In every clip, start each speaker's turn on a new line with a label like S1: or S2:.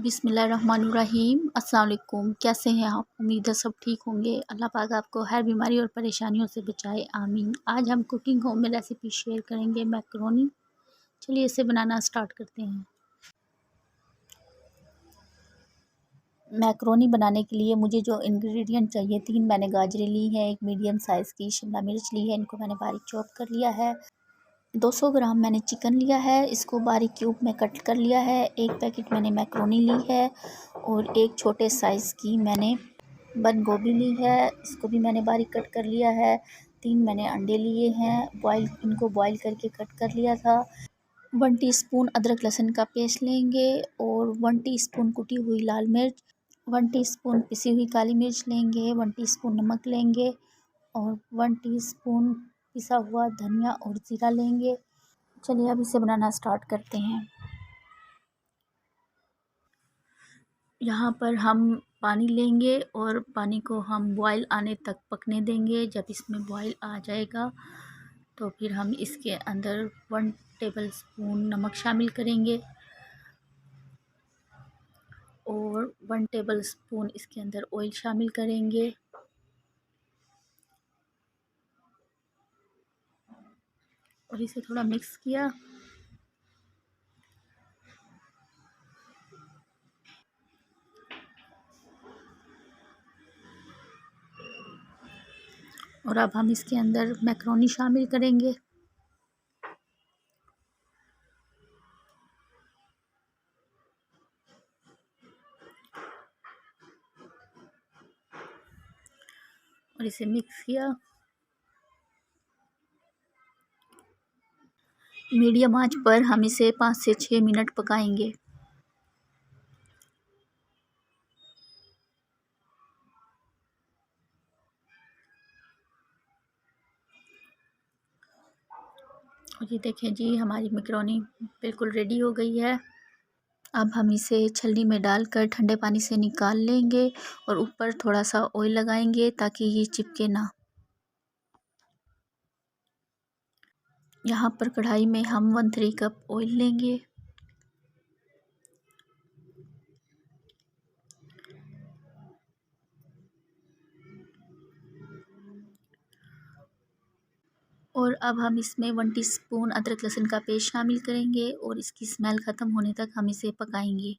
S1: बिस्मिल्लाहिर्रहमानिर्रहीम। अस्सलाम वालेकुम। कैसे हैं आप? उम्मीद है सब ठीक होंगे। अल्लाह पाक आपको हर बीमारी और परेशानियों से बचाए, आमीन। आज हम कुकिंग होम में रेसिपी शेयर करेंगे मैकरोनी। चलिए इसे बनाना स्टार्ट करते हैं। मैकरोनी बनाने के लिए मुझे जो इंग्रेडिएंट चाहिए, 3 मैंने गाजरें ली हैं, एक मीडियम साइज़ की शिमला मिर्च ली है, इनको मैंने बारीक चॉप कर लिया है। 200 ग्राम मैंने चिकन लिया है, इसको बारीक क्यूब में कट कर लिया है। एक पैकेट मैंने मैकरोनी ली है और एक छोटे साइज़ की मैंने बंद गोभी ली है, इसको भी मैंने बारीक कट कर लिया है। 3 मैंने अंडे लिए हैं, इनको बॉईल करके कट कर लिया था। 1 टीस्पून अदरक लहसुन का पेस्ट लेंगे और 1 टीस्पून कुटी हुई लाल मिर्च, 1 टीस्पून पिसी हुई काली मिर्च लेंगे, 1 टीस्पून नमक लेंगे और 1 टीस्पून पिसा हुआ धनिया और ज़ीरा लेंगे। चलिए अब इसे बनाना स्टार्ट करते हैं। यहाँ पर हम पानी लेंगे और पानी को हम बॉईल आने तक पकने देंगे। जब इसमें बॉईल आ जाएगा तो फिर हम इसके अंदर 1 टेबलस्पून नमक शामिल करेंगे और 1 टेबलस्पून इसके अंदर ऑयल शामिल करेंगे और इसे थोड़ा मिक्स किया। और अब हम इसके अंदर मैकरोनी शामिल करेंगे। और इसे मिक्स किया। मीडियम आंच पर हम इसे 5 से 6 मिनट पकाएंगे। और ये देखें जी, हमारी मैकरोनी बिल्कुल रेडी हो गई है। अब हम इसे छलनी में डालकर ठंडे पानी से निकाल लेंगे और ऊपर थोड़ा सा ऑयल लगाएंगे ताकि ये चिपके ना। यहाँ पर कढ़ाई में हम 1/3 कप ऑयल लेंगे और अब हम इसमें 1 टीस्पून अदरक लहसुन का पेस्ट शामिल करेंगे और इसकी स्मेल ख़त्म होने तक हम इसे पकाएंगे।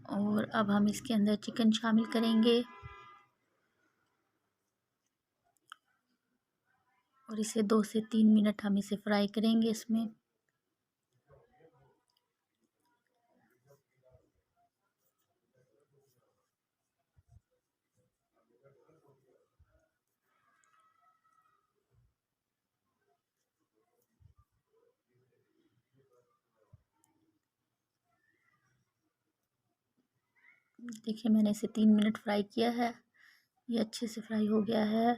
S1: और अब हम इसके अंदर चिकन शामिल करेंगे और इसे 2 से 3 मिनट हम इसे फ्राई करेंगे इसमें। देखिए मैंने इसे 3 मिनट फ्राई किया है, ये अच्छे से फ्राई हो गया है।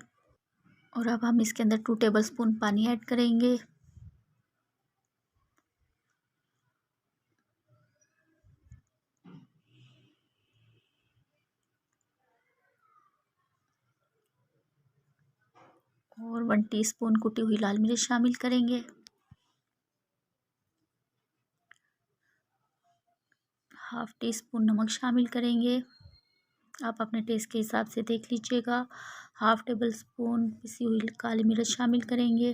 S1: और अब हम इसके अंदर 2 टेबलस्पून पानी ऐड करेंगे और 1 टीस्पून कुटी हुई लाल मिर्च शामिल करेंगे। हाफ़ टी स्पून नमक शामिल करेंगे, आप अपने टेस्ट के हिसाब से देख लीजिएगा। हाफ़ टेबल स्पून पिसी हुई काली मिर्च शामिल करेंगे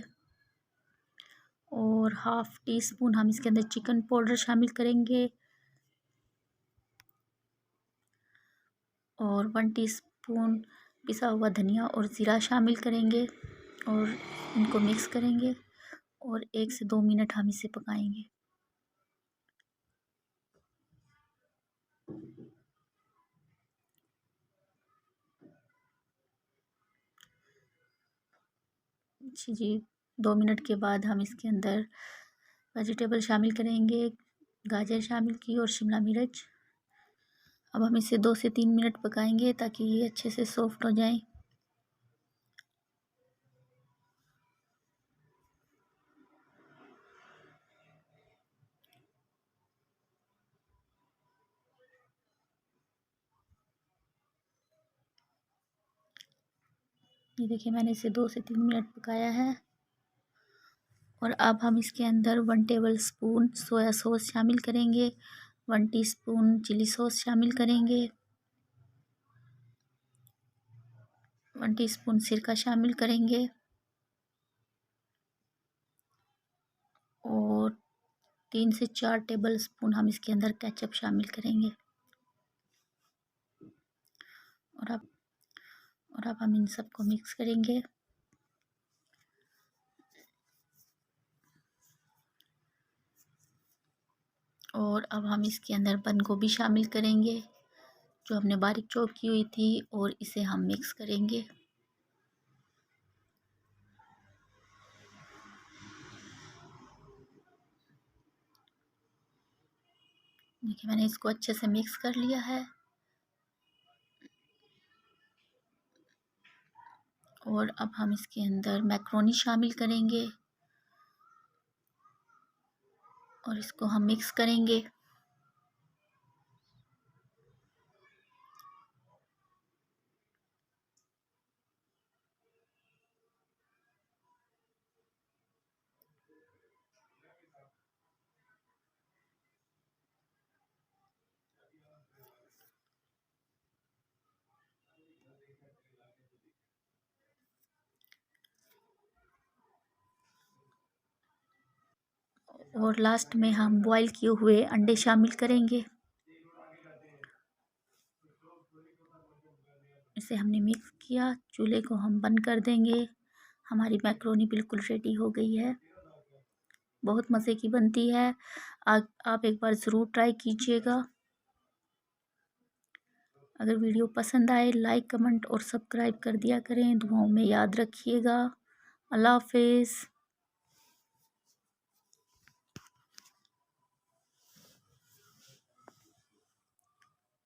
S1: और हाफ़ टी स्पून हम इसके अंदर चिकन पाउडर शामिल करेंगे और 1 टीस्पून पिसा हुआ धनिया और ज़ीरा शामिल करेंगे और इनको मिक्स करेंगे और 1 से 2 मिनट हम इसे पकाएंगे। जी 2 मिनट के बाद हम इसके अंदर वेजिटेबल शामिल करेंगे, गाजर शामिल की और शिमला मिर्च। अब हम इसे 2 से 3 मिनट पकाएंगे ताकि ये अच्छे से सॉफ्ट हो जाएं। ये देखिए मैंने इसे 2 से 3 मिनट पकाया है। और अब हम इसके अंदर 1 टेबल स्पून सोया सॉस शामिल करेंगे, 1 टीस्पून चिली सॉस शामिल करेंगे, 1 टीस्पून सिरका शामिल करेंगे और 3 से 4 टेबल स्पून हम इसके अंदर केचप शामिल करेंगे। और अब हम इन सबको मिक्स करेंगे। और अब हम इसके अंदर बंद गोभी शामिल करेंगे जो हमने बारीक चॉप की हुई थी, और इसे हम मिक्स करेंगे। देखिए मैंने इसको अच्छे से मिक्स कर लिया है। और अब हम इसके अंदर मैक्रोनी शामिल करेंगे और इसको हम मिक्स करेंगे। और लास्ट में हम बॉईल किए हुए अंडे शामिल करेंगे। इसे हमने मिक्स किया, चूल्हे को हम बंद कर देंगे। हमारी मैक्रोनी बिल्कुल रेडी हो गई है, बहुत मज़े की बनती है। आप एक बार ज़रूर ट्राई कीजिएगा। अगर वीडियो पसंद आए लाइक कमेंट और सब्सक्राइब कर दिया करें। दुआओं में याद रखिएगा। अल्लाह हाफिज़।